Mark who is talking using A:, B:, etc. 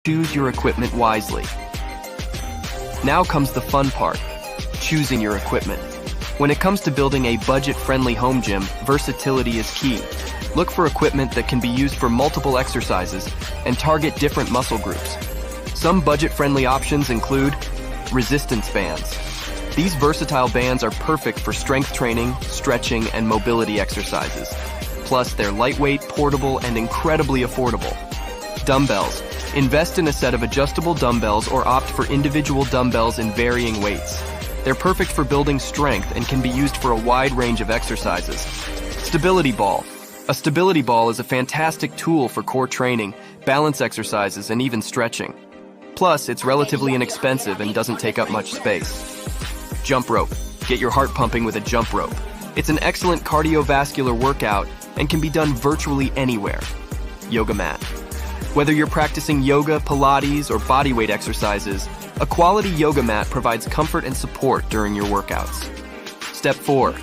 A: Choose your equipment wisely. Now comes the fun part, choosing your equipment. When it comes to building a budget-friendly home gym, versatility is key. Look for equipment that can be used for multiple exercises and target different muscle groups. Some budget-friendly options include resistance bands. These versatile bands are perfect for strength training, stretching, and mobility exercises. Plus, they're lightweight, portable, and incredibly affordable. Dumbbells. Invest in a set of adjustable dumbbells or opt for individual dumbbells in varying weights. They're perfect for building strength and can be used for a wide range of exercises. Stability ball. A stability ball is a fantastic tool for core training, balance exercises, and even stretching. Plus, it's relatively inexpensive and doesn't take up much space. Jump rope. Get your heart pumping with a jump rope. It's an excellent cardiovascular workout and can be done virtually anywhere. Yoga mat. Whether you're practicing yoga, Pilates, or bodyweight exercises, a quality yoga mat provides comfort and support during your workouts. Step 4.